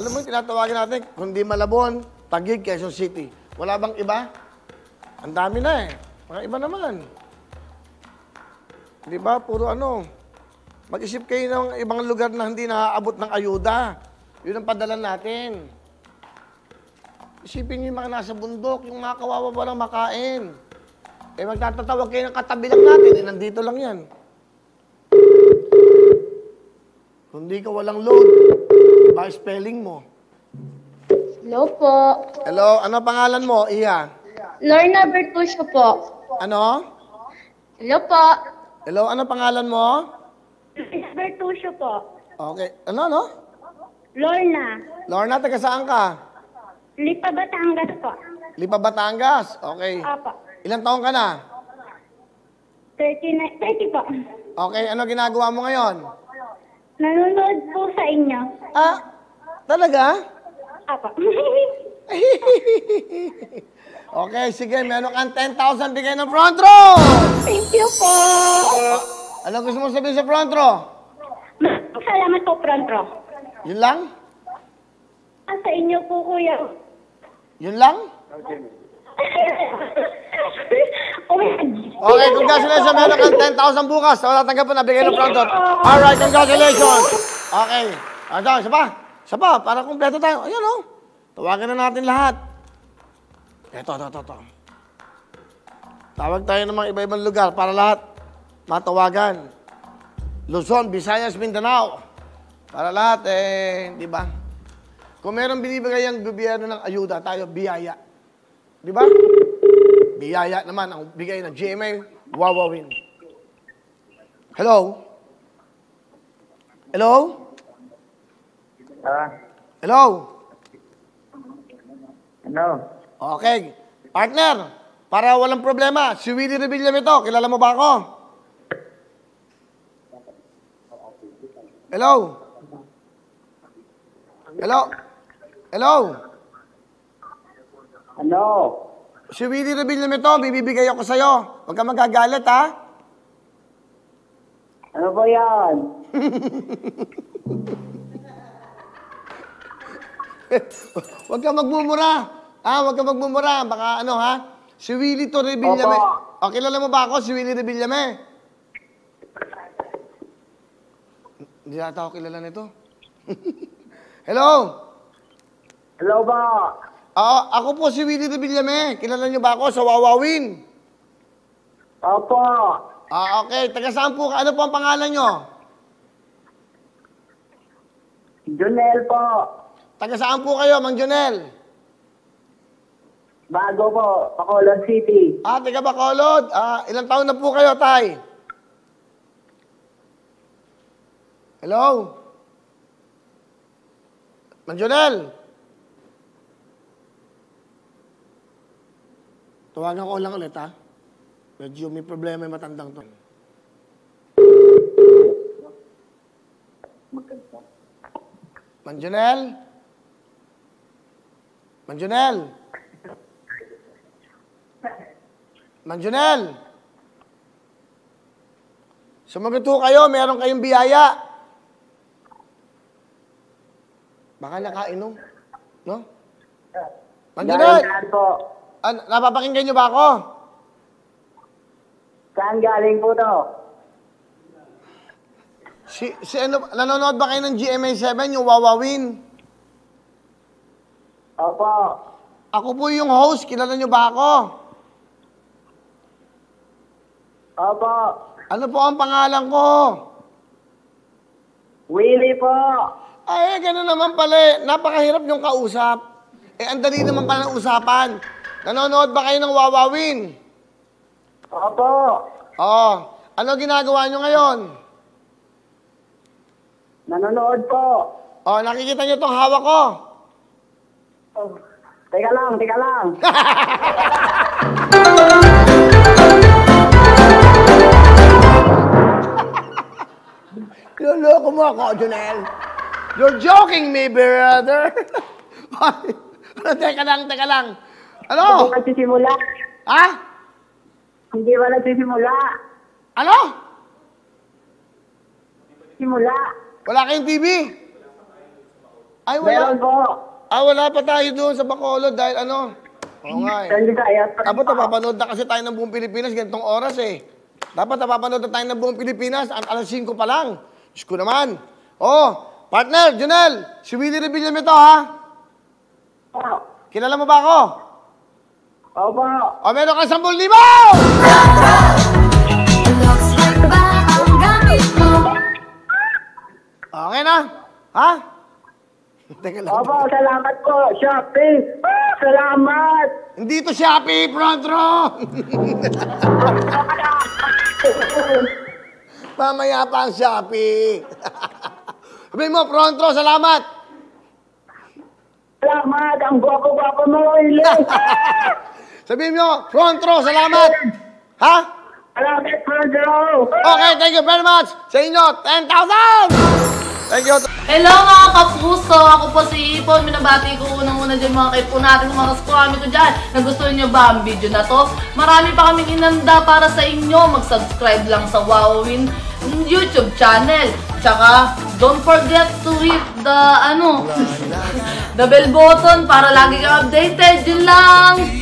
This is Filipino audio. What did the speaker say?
Alam mo yung tinatawagan natin, kundi Malabon, Taguig, Quezon City. Wala bang iba? Ang dami na eh. Mga iba naman. Di ba? Puro ano. Mag-isip kayo ng ibang lugar na hindi naaabot ng ayuda. Yun ang padala natin. Isipin niyo yung mga nasa bundok, yung mga kawawa ba lang makain. Eh magtatatawag kayo ng katabi lang natin, eh nandito lang yan. Kung di ka walang load, iba spelling mo. Hello po. Hello, ano pangalan mo, Iya? Lorna Bertuccio po. Ano? Hello po. Hello, ano pangalan mo? Lorna Bertuccio po. Okay, ano? Lorna. Lorna, taga saan ka? Lipa, Batangas po. Lipa, Batangas. Okay. Opo. Ilang taong ka na? 30 po. Okay, ano ginagawa mo ngayon? Nanonood po sa inyo. Ah, talaga? Opo. Okay, sige, meron kang 10,000 bigay ng front row! Thank you po. Ano gusto mo sabihin sa front row? Salamat po, Prontro. Yun lang? Sa inyo po, kuya. Yun lang? Okay, congratulations. Meron kang 10,000 bukas. Wala tanggap po na bigay ng front row. Alright, congratulations. Okay. Ito, isa pa. Isa pa, para kumpleto tayo. Ayan o. Tawagan na natin lahat. Ito. Tawag tayo ng mga iba-ibang lugar para lahat matawagan. Luzon, Visayas, Mindanao. Para lahat, di ba? Kung meron binibigay ang gobyerno ng ayuda, tayo biyaya. Di ba? Biyaya naman ang bigay ng GMA, wawawin. Hello? Hello? Hello? Ano? Okay. Partner, para walang problema, si Willie Revillame ito. Kilala mo ba ako? Hello? Hello? Hello? Ano? Si Willie Revillame ito, bibibigay ako sa'yo. Huwag ka magagalit, ha? Ano po yan? Huwag ka magmumura. Huwag ka magmumura. Baka ano, ha? Si Willie to Revillame. Opo. O, kilala mo ba ako, si Willie Revillame? Hindi nata ako kilala nito. Hello? Hello ba? Ako po si Willie Revillame. Kilala niyo ba ako sa Wawawin? Opo. Okay. Taga saan po ka? Ano po ang pangalan niyo? Junel po. Taga saan po kayo, Mang Jonel? Bago po. Bacolod City. Taga Bacolod. Ilang taon na po kayo, Tay? Hello? Mang Jonel? Tawagan ko lang ulit, ha? Medyo may problema yung matandang to. Mang Jonel? Mang Jonel? Mang Jonel? Sumagot ho kayo, meron kayong biyaya. Baka nakainom. No? Mang Jonel? Saan po? Napapakinggan niyo ba ako? Saan galing po to? Nanonood ba kayo ng GMA7, yung Wawawin? Opo. Ako po yung host, kilala niyo ba ako? Opo. Ano po ang pangalan ko? Willie po. Ay, gano'n naman pala. Napakahirap yung kausap. Ang dali naman pala ng usapan. Nanonood ba kayo ng Wawawin? Opo. Ano ginagawa nyo ngayon? Nanonood po. Nakikita nyo itong hawak ko? Oh. Teka lang. Loloko mo ako, Jonel. You're joking me, brother. Teka lang. Ano? Hindi nagsisimula. Ha? Hindi ba nagsisimula? Ano? Simula. Wala kayong TV? Ay, Meron wala. po. Wala pa tayo doon sa Bacolod dahil ano? Oo nga eh. Sa Visayas pa rin Dapat po. napapanood na kasi tayo ng buong Pilipinas ganitong oras eh. Dapat napapanood na tayo ng buong Pilipinas alas 5 pa lang. Diyos ko naman. Oh, partner, Junel, si Willie Rebilla mo ito ha? Opo. Kilala mo ba ako? Opo. O, meron ka 10,000! Looks like ba ang gamit mo? Okay na? Ha? Teka lang. Opo, salamat po. Shopee. Salamat. Hindi to Shopee, front row! Mamaya pa ang Shopee. Sabihin mo, front row, salamat! Salamat. Ang gwapo-gwapo mo, Willie. Sabihin mo, front row, salamat! Ha? Salamat, Pedro. Okay, thank you very much! Sa inyo, 10,000! Thank you. Hello mga kapuso! Ako po si Ipon. Minabati ko unang-una dyan mga kaipo natin, mga kaskwami ko dyan. Nagustuhan nyo ba ang video na to? Marami pa kaming inanda para sa inyo. Mag-subscribe lang sa Wowin YouTube channel. Tsaka, don't forget to hit the, the bell button para lagi kang updated. Yun lang!